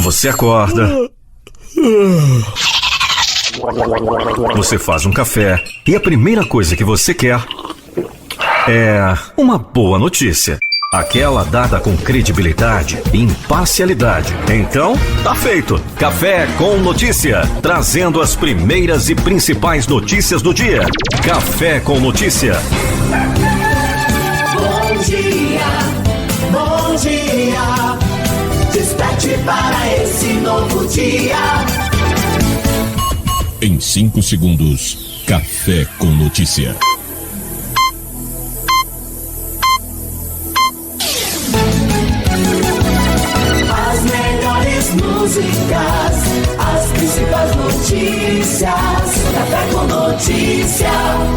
Você acorda, você faz um café e a primeira coisa que você quer é uma boa notícia. Aquela dada com credibilidade e imparcialidade. Então, tá feito. Café com Notícia, trazendo as primeiras e principais notícias do dia. Café com Notícia. Bom dia, desperte para esse novo dia. Em 5 segundos, Café com Notícia. As melhores músicas, as principais notícias. Café com Notícia.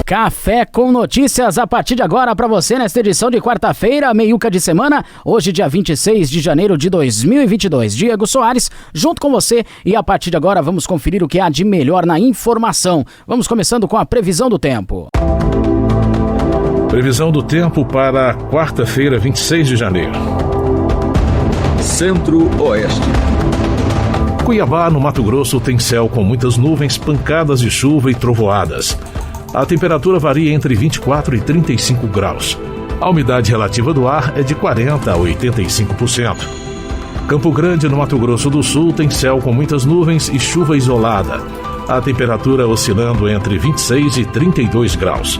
Café com Notícias a partir de agora para você nesta edição de quarta-feira, meiuca de semana, hoje dia 26 de janeiro de 2022. Diego Soares, junto com você, e a partir de agora vamos conferir o que há de melhor na informação. Vamos começando com a previsão do tempo. Previsão do tempo para quarta-feira, 26 de janeiro. Centro-Oeste. Cuiabá, no Mato Grosso, tem céu com muitas nuvens, pancadas de chuva e trovoadas. A temperatura varia entre 24 e 35 graus. A umidade relativa do ar é de 40% a 85%. Campo Grande, no Mato Grosso do Sul, tem céu com muitas nuvens e chuva isolada. A temperatura oscilando entre 26 e 32 graus.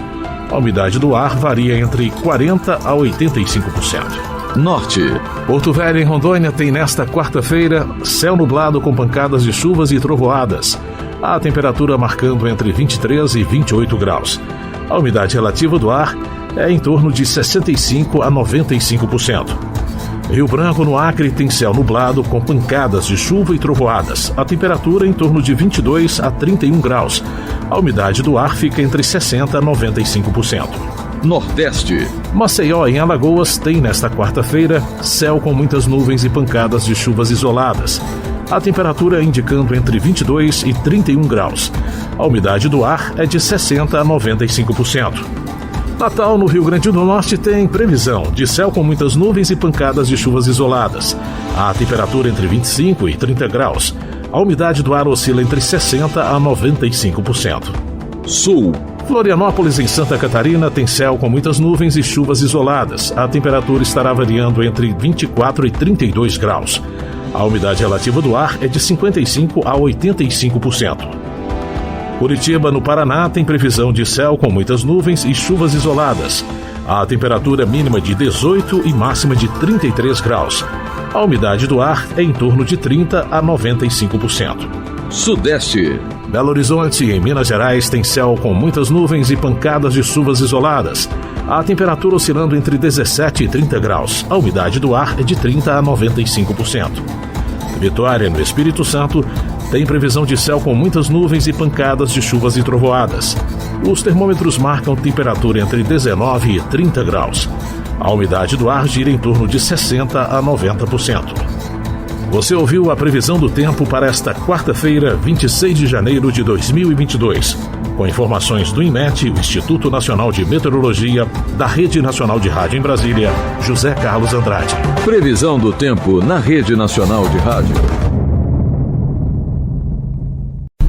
A umidade do ar varia entre 40% a 85%. Norte. Porto Velho, em Rondônia, tem nesta quarta-feira céu nublado com pancadas de chuvas e trovoadas. A temperatura marcando entre 23 e 28 graus. A umidade relativa do ar é em torno de 65% a 95%. Rio Branco, no Acre, tem céu nublado com pancadas de chuva e trovoadas. A temperatura em torno de 22 a 31 graus. A umidade do ar fica entre 60% a 95%. Nordeste. Maceió, em Alagoas, tem nesta quarta-feira céu com muitas nuvens e pancadas de chuvas isoladas. A temperatura indicando entre 22 e 31 graus. A umidade do ar é de 60% a 95%. Natal, no Rio Grande do Norte, tem previsão de céu com muitas nuvens e pancadas de chuvas isoladas. A temperatura entre 25 e 30 graus. A umidade do ar oscila entre 60% a 95%. Sul. Florianópolis, em Santa Catarina, tem céu com muitas nuvens e chuvas isoladas. A temperatura estará variando entre 24 e 32 graus. A umidade relativa do ar é de 55% a 85%. Curitiba, no Paraná, tem previsão de céu com muitas nuvens e chuvas isoladas. A temperatura mínima de 18 e máxima de 33 graus. A umidade do ar é em torno de 30% a 95%. Sudeste. Belo Horizonte, em Minas Gerais, tem céu com muitas nuvens e pancadas de chuvas isoladas. A temperatura oscilando entre 17 e 30 graus. A umidade do ar é de 30% a 95%. Vitória, no Espírito Santo, tem previsão de céu com muitas nuvens e pancadas de chuvas e trovoadas. Os termômetros marcam temperatura entre 19 e 30 graus. A umidade do ar gira em torno de 60% a 90%. Você ouviu a previsão do tempo para esta quarta-feira, 26 de janeiro de 2022. Com informações do INMET, o Instituto Nacional de Meteorologia, da Rede Nacional de Rádio em Brasília, José Carlos Andrade. Previsão do tempo na Rede Nacional de Rádio.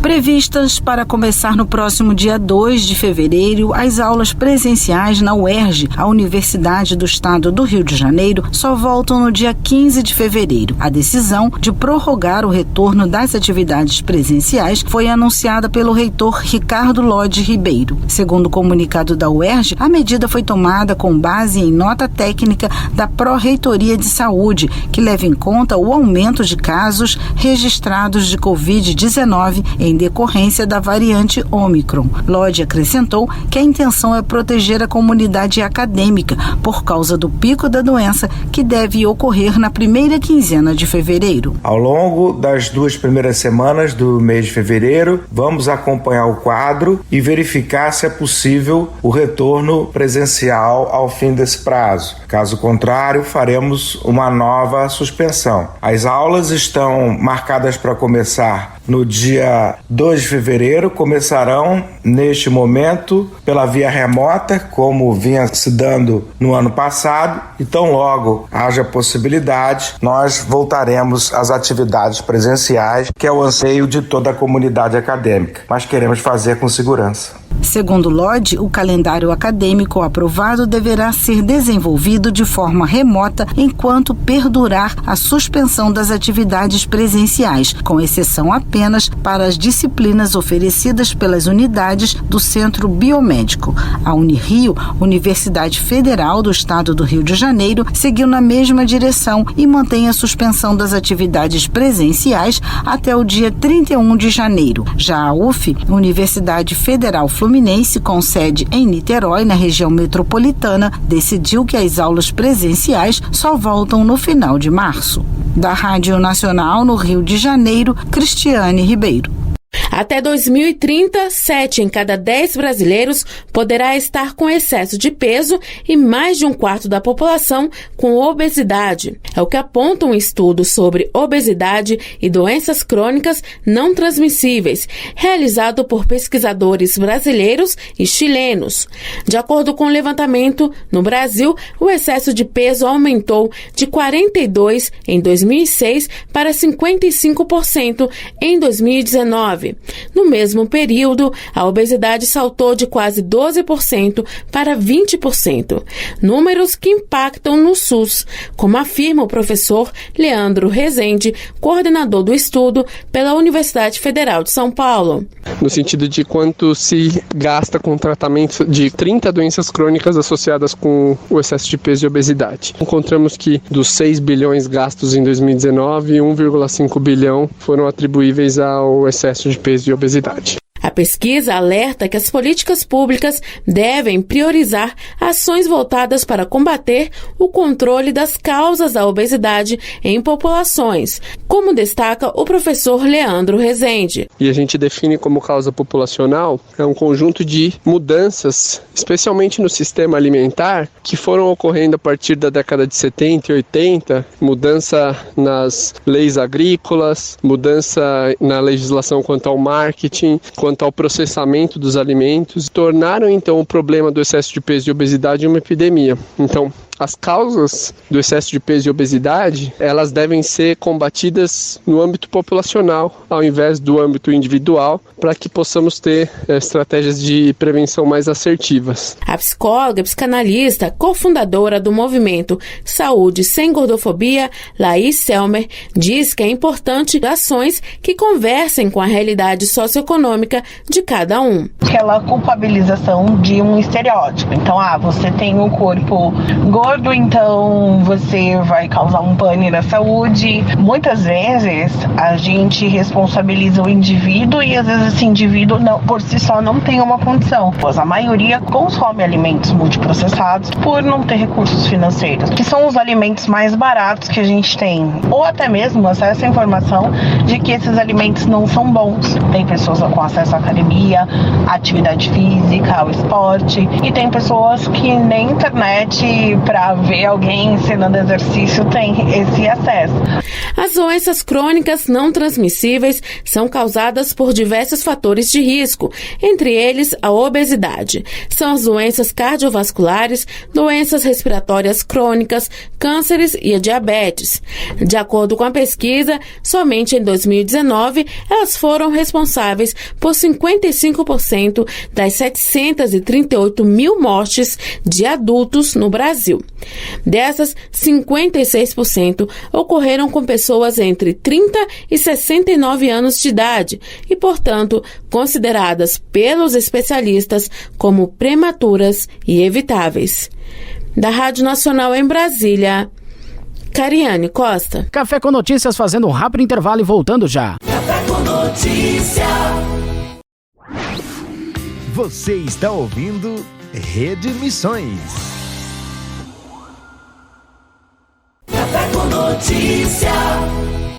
Previstas para começar no próximo dia 2 de fevereiro, as aulas presenciais na UERJ, a Universidade do Estado do Rio de Janeiro, só voltam no dia 15 de fevereiro. A decisão de prorrogar o retorno das atividades presenciais foi anunciada pelo reitor Ricardo Lodi Ribeiro. Segundo o comunicado da UERJ, a medida foi tomada com base em nota técnica da Pró-Reitoria de Saúde, que leva em conta o aumento de casos registrados de Covid-19 em decorrência da variante Ômicron. Lodi acrescentou que a intenção é proteger a comunidade acadêmica por causa do pico da doença que deve ocorrer na primeira quinzena de fevereiro. Ao longo das 2 primeiras semanas do mês de fevereiro, vamos acompanhar o quadro e verificar se é possível o retorno presencial ao fim desse prazo. Caso contrário, faremos uma nova suspensão. As aulas estão marcadas para começar no dia 2 de fevereiro, começarão neste momento pela via remota, como vinha se dando no ano passado, e tão logo haja possibilidade, nós voltaremos às atividades presenciais, que é o anseio de toda a comunidade acadêmica, mas queremos fazer com segurança. Segundo Lodge, o calendário acadêmico aprovado deverá ser desenvolvido de forma remota enquanto perdurar a suspensão das atividades presenciais, com exceção apenas para as disciplinas oferecidas pelas unidades do Centro Biomédico. A Unirio, Universidade Federal do Estado do Rio de Janeiro, seguiu na mesma direção e mantém a suspensão das atividades presenciais até o dia 31 de janeiro. Já a UF, Universidade Federal Fluminense, com sede em Niterói, na região metropolitana, decidiu que as aulas presenciais só voltam no final de março. Da Rádio Nacional no Rio de Janeiro, Cristiane Ribeiro. Até 2030, 7 em cada 10 brasileiros poderá estar com excesso de peso e mais de um quarto da população com obesidade. É o que aponta um estudo sobre obesidade e doenças crônicas não transmissíveis, realizado por pesquisadores brasileiros e chilenos. De acordo com o levantamento, no Brasil, o excesso de peso aumentou de 42% em 2006 para 55% em 2019. No mesmo período, a obesidade saltou de quase 12% para 20%, números que impactam no SUS, como afirma o professor Leandro Rezende, coordenador do estudo pela Universidade Federal de São Paulo. No sentido de quanto se gasta com tratamento de 30 doenças crônicas associadas com o excesso de peso e obesidade. Encontramos que dos 6 bilhões gastos em 2019, 1,5 bilhão foram atribuíveis ao excesso de peso e obesidade. A pesquisa alerta que as políticas públicas devem priorizar ações voltadas para combater o controle das causas da obesidade em populações, como destaca o professor Leandro Rezende. E a gente define como causa populacional um conjunto de mudanças, especialmente no sistema alimentar, que foram ocorrendo a partir da década de 70 e 80, mudança nas leis agrícolas, mudança na legislação quanto ao marketing, quanto ao processamento dos alimentos, tornaram então o problema do excesso de peso e obesidade uma epidemia. Então, as causas do excesso de peso e obesidade, elas devem ser combatidas no âmbito populacional, ao invés do âmbito individual, para que possamos ter estratégias de prevenção mais assertivas. A psicóloga e psicanalista, cofundadora do movimento Saúde Sem Gordofobia, Laís Selmer, diz que é importante ações que conversem com a realidade socioeconômica de cada um. Aquela culpabilização de um estereótipo. Então, você tem um corpo gordo, então você vai causar um pane na saúde. Muitas vezes a gente responsabiliza o indivíduo e às vezes esse indivíduo por si só não tem uma condição, pois a maioria consome alimentos multiprocessados por não ter recursos financeiros, que são os alimentos mais baratos que a gente tem, ou até mesmo acesso à informação de que esses alimentos não são bons. Tem pessoas com acesso à academia, à atividade física, ao esporte, e tem pessoas que nem internet para ver alguém ensinando exercício tem esse acesso. As doenças crônicas não transmissíveis são causadas por diversos fatores de risco, entre eles a obesidade. São as doenças cardiovasculares, doenças respiratórias crônicas, cânceres e a diabetes. De acordo com a pesquisa, somente em 2019 elas foram responsáveis por 55% das 738 mil mortes de adultos no Brasil. Dessas, 56% ocorreram com pessoas entre 30 e 69 anos de idade e, portanto, consideradas pelos especialistas como prematuras e evitáveis. Da Rádio Nacional em Brasília, Cariane Costa. Café com Notícias fazendo um rápido intervalo e voltando já. Café com Notícia. Você está ouvindo Rede Missões. Café com Notícia.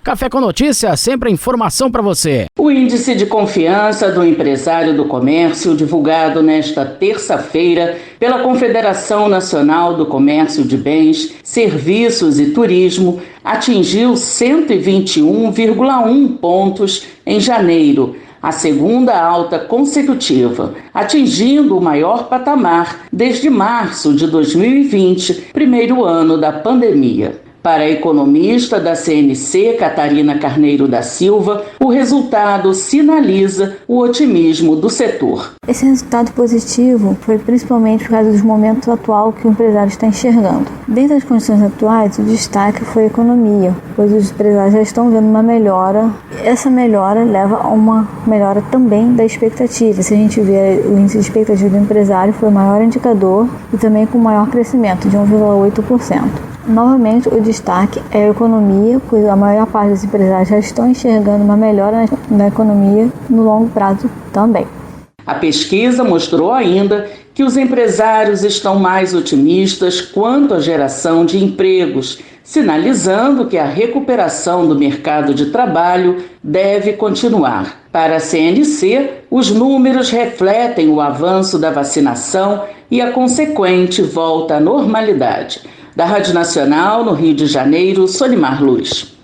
Café com Notícia, sempre informação para você. O índice de confiança do empresário do comércio, divulgado nesta terça-feira pela Confederação Nacional do Comércio de Bens, Serviços e Turismo, atingiu 121,1 pontos em janeiro, a segunda alta consecutiva, atingindo o maior patamar desde março de 2020, primeiro ano da pandemia. Para a economista da CNC, Catarina Carneiro da Silva, o resultado sinaliza o otimismo do setor. Esse resultado positivo foi principalmente por causa do momento atual que o empresário está enxergando. Dentro das condições atuais, o destaque foi a economia, pois os empresários já estão vendo uma melhora. Essa melhora leva a uma melhora também da expectativa. Se a gente ver o índice de expectativa do empresário, foi o maior indicador e também com maior crescimento, de 1,8%. Novamente, o destaque é a economia, pois a maior parte dos empresários já estão enxergando uma melhora na economia no longo prazo também. A pesquisa mostrou ainda que os empresários estão mais otimistas quanto à geração de empregos, sinalizando que a recuperação do mercado de trabalho deve continuar. Para a CNC, os números refletem o avanço da vacinação e a consequente volta à normalidade. Da Rádio Nacional, no Rio de Janeiro, Solimar Luz.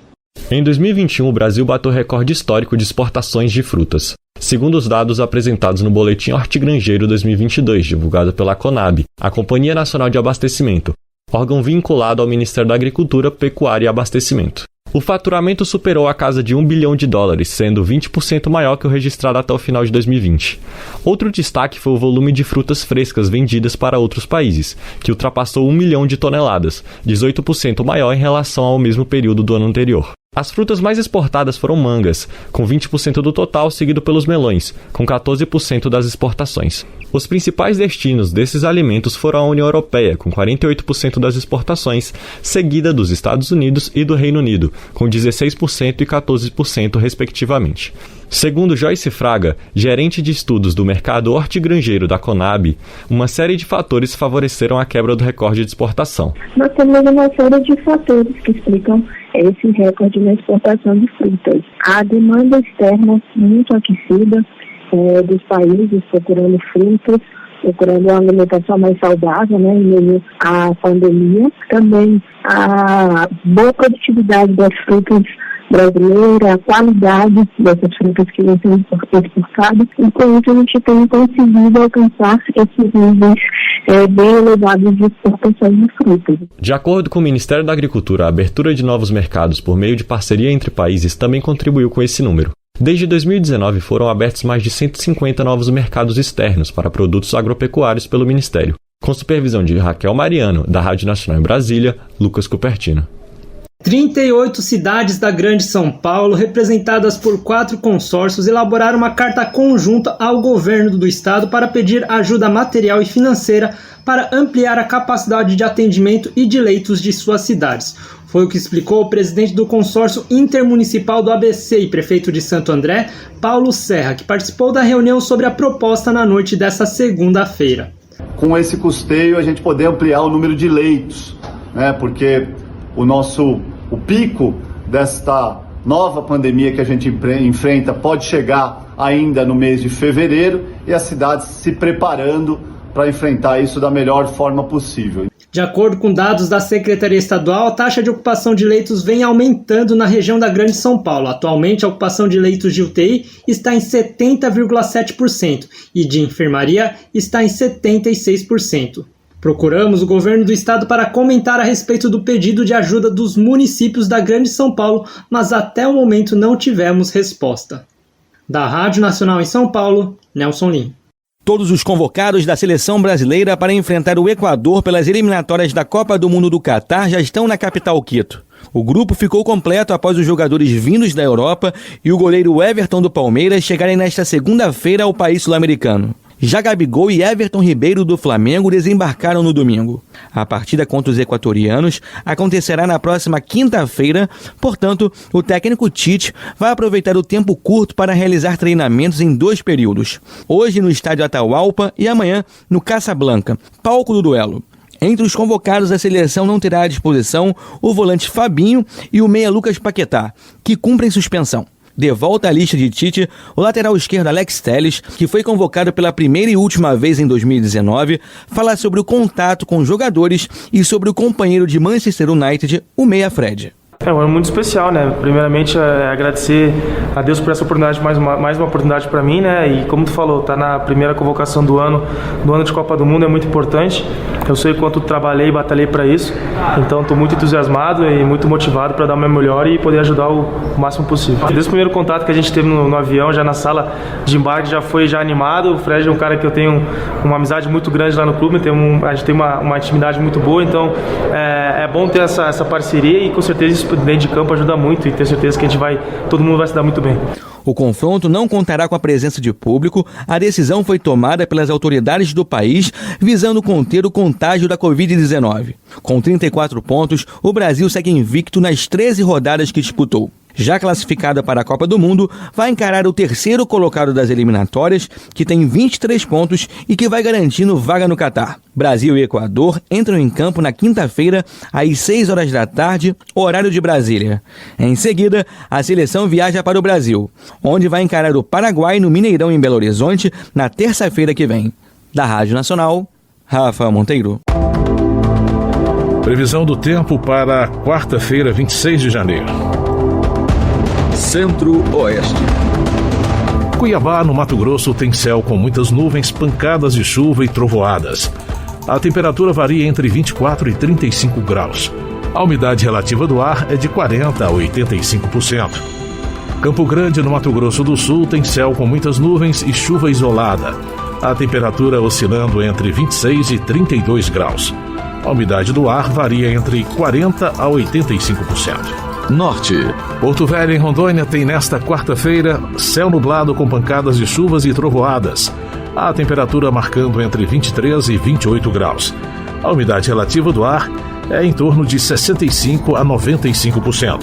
Em 2021, o Brasil bateu recorde histórico de exportações de frutas. Segundo os dados apresentados no Boletim Hortigranjeiro 2022, divulgado pela Conab, a Companhia Nacional de Abastecimento, órgão vinculado ao Ministério da Agricultura, Pecuária e Abastecimento. O faturamento superou a casa de $1 bilhão, sendo 20% maior que o registrado até o final de 2020. Outro destaque foi o volume de frutas frescas vendidas para outros países, que ultrapassou 1 milhão de toneladas, 18% maior em relação ao mesmo período do ano anterior. As frutas mais exportadas foram mangas, com 20% do total, seguido pelos melões, com 14% das exportações. Os principais destinos desses alimentos foram a União Europeia, com 48% das exportações, seguida dos Estados Unidos e do Reino Unido, com 16% e 14%, respectivamente. Segundo Joyce Fraga, gerente de estudos do mercado hortigranjeiro da Conab, uma série de fatores favoreceram a quebra do recorde de exportação. Nós temos uma série de fatores que explicam esse recorde na exportação de frutas. A demanda externa muito aquecida dos países procurando frutas, procurando uma alimentação mais saudável, em meio à pandemia. Também a boa produtividade das frutas brasileiras, a qualidade dessas frutas que vão ser exportadas, e com isso a gente tem conseguido alcançar esses níveis bem elevados de exportação de frutas. De acordo com o Ministério da Agricultura, a abertura de novos mercados por meio de parceria entre países também contribuiu com esse número. Desde 2019 foram abertos mais de 150 novos mercados externos para produtos agropecuários pelo Ministério. Com supervisão de Raquel Mariano, da Rádio Nacional em Brasília, Lucas Cupertino. 38 cidades da Grande São Paulo, representadas por 4 consórcios, elaboraram uma carta conjunta ao governo do estado para pedir ajuda material e financeira para ampliar a capacidade de atendimento e de leitos de suas cidades. Foi o que explicou o presidente do consórcio intermunicipal do ABC e prefeito de Santo André, Paulo Serra, que participou da reunião sobre a proposta na noite desta segunda-feira. Com esse custeio, a gente poder ampliar o número de leitos, porque o pico desta nova pandemia que a gente enfrenta pode chegar ainda no mês de fevereiro, e as cidades se preparando para enfrentar isso da melhor forma possível. De acordo com dados da Secretaria Estadual, a taxa de ocupação de leitos vem aumentando na região da Grande São Paulo. Atualmente, a ocupação de leitos de UTI está em 70,7% e de enfermaria está em 76%. Procuramos o governo do estado para comentar a respeito do pedido de ajuda dos municípios da Grande São Paulo, mas até o momento não tivemos resposta. Da Rádio Nacional em São Paulo, Nelson Lim. Todos os convocados da seleção brasileira para enfrentar o Equador pelas eliminatórias da Copa do Mundo do Catar já estão na capital Quito. O grupo ficou completo após os jogadores vindos da Europa e o goleiro Everton do Palmeiras chegarem nesta segunda-feira ao país sul-americano. Já Gabigol e Everton Ribeiro do Flamengo desembarcaram no domingo. A partida contra os equatorianos acontecerá na próxima quinta-feira, portanto, o técnico Tite vai aproveitar o tempo curto para realizar treinamentos em 2 períodos. Hoje no estádio Atahualpa e amanhã no Casablanca, palco do duelo. Entre os convocados, a seleção não terá à disposição o volante Fabinho e o meia Lucas Paquetá, que cumprem suspensão. De volta à lista de Tite, o lateral esquerdo Alex Telles, que foi convocado pela primeira e última vez em 2019, fala sobre o contato com jogadores e sobre o companheiro de Manchester United, o meia Fred. É um ano muito especial, né? Primeiramente, agradecer a Deus por essa oportunidade, mais uma oportunidade para mim, né? E como tu falou, tá na primeira convocação do ano de Copa do Mundo, é muito importante. Eu sei o quanto trabalhei e batalhei para isso. Então, estou muito entusiasmado e muito motivado para dar o meu melhor e poder ajudar o máximo possível. Desde o primeiro contato que a gente teve no avião, já na sala de embarque, já foi animado. O Fred é um cara que eu tenho uma amizade muito grande lá no clube, a gente tem uma intimidade muito boa, então é bom ter essa parceria e com certeza isso dentro de campo ajuda muito e tenho certeza que todo mundo vai se dar muito bem. O confronto não contará com a presença de público. A decisão foi tomada pelas autoridades do país visando conter o contágio da Covid-19. Com 34 pontos, o Brasil segue invicto nas 13 rodadas que disputou. Já classificada para a Copa do Mundo, vai encarar o terceiro colocado das eliminatórias, que tem 23 pontos e que vai garantindo vaga no Catar. Brasil e Equador entram em campo na quinta-feira, às 6 horas da tarde, horário de Brasília. Em seguida, a seleção viaja para o Brasil, onde vai encarar o Paraguai no Mineirão, em Belo Horizonte, na terça-feira que vem. Da Rádio Nacional, Rafa Monteiro. Previsão do tempo para quarta-feira, 26 de janeiro. Centro-Oeste. Cuiabá, no Mato Grosso, tem céu com muitas nuvens, pancadas de chuva e trovoadas. A temperatura varia entre 24 e 35 graus. A umidade relativa do ar é de 40% a 85%. Campo Grande, no Mato Grosso do Sul, tem céu com muitas nuvens e chuva isolada. A temperatura oscilando entre 26 e 32 graus. A umidade do ar varia entre 40% a 85%. Norte. Porto Velho, em Rondônia, tem nesta quarta-feira céu nublado com pancadas de chuvas e trovoadas. A temperatura marcando entre 23 e 28 graus. A umidade relativa do ar é em torno de 65% a 95%.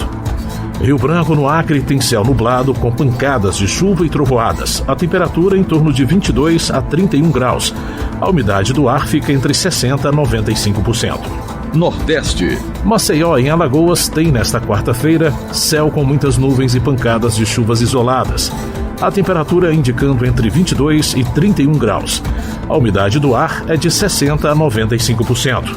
Rio Branco, no Acre, tem céu nublado com pancadas de chuva e trovoadas. A temperatura em torno de 22 a 31 graus. A umidade do ar fica entre 60% a 95%. Nordeste. Maceió, em Alagoas, tem nesta quarta-feira céu com muitas nuvens e pancadas de chuvas isoladas. A temperatura indicando entre 22 e 31 graus. A umidade do ar é de 60% a 95%.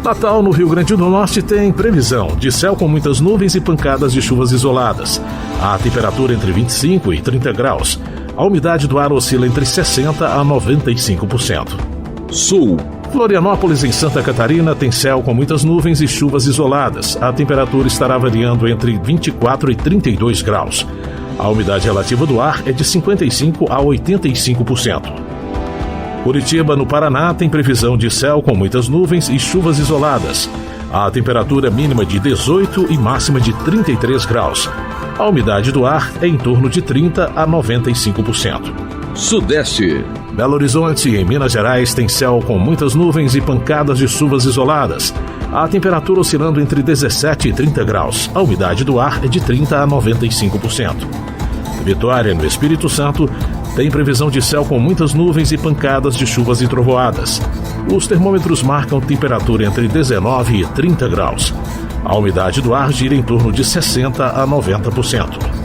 Natal, no Rio Grande do Norte, tem previsão de céu com muitas nuvens e pancadas de chuvas isoladas. A temperatura entre 25 e 30 graus. A umidade do ar oscila entre 60% a 95%. Sul. Florianópolis, em Santa Catarina, tem céu com muitas nuvens e chuvas isoladas. A temperatura estará variando entre 24 e 32 graus. A umidade relativa do ar é de 55% a 85%. Curitiba, no Paraná, tem previsão de céu com muitas nuvens e chuvas isoladas. A temperatura mínima de 18 e máxima de 33 graus. A umidade do ar é em torno de 30% a 95%. Sudeste. Belo Horizonte, em Minas Gerais, tem céu com muitas nuvens e pancadas de chuvas isoladas. A temperatura oscilando entre 17 e 30 graus. A umidade do ar é de 30% a 95%. Vitória, no Espírito Santo, tem previsão de céu com muitas nuvens e pancadas de chuvas e trovoadas. Os termômetros marcam temperatura entre 19 e 30 graus. A umidade do ar gira em torno de 60% a 90%.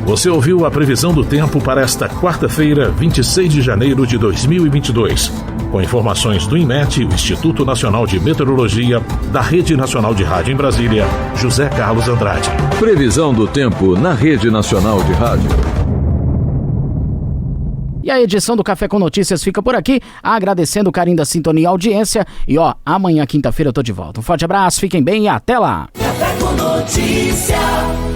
Você ouviu a previsão do tempo para esta quarta-feira, 26 de janeiro de 2022. Com informações do INMET, o Instituto Nacional de Meteorologia, da Rede Nacional de Rádio em Brasília, José Carlos Andrade. Previsão do tempo na Rede Nacional de Rádio. E a edição do Café com Notícias fica por aqui, agradecendo o carinho da sintonia e audiência. E amanhã, quinta-feira, eu tô de volta. Um forte abraço, fiquem bem e até lá. Café com Notícias.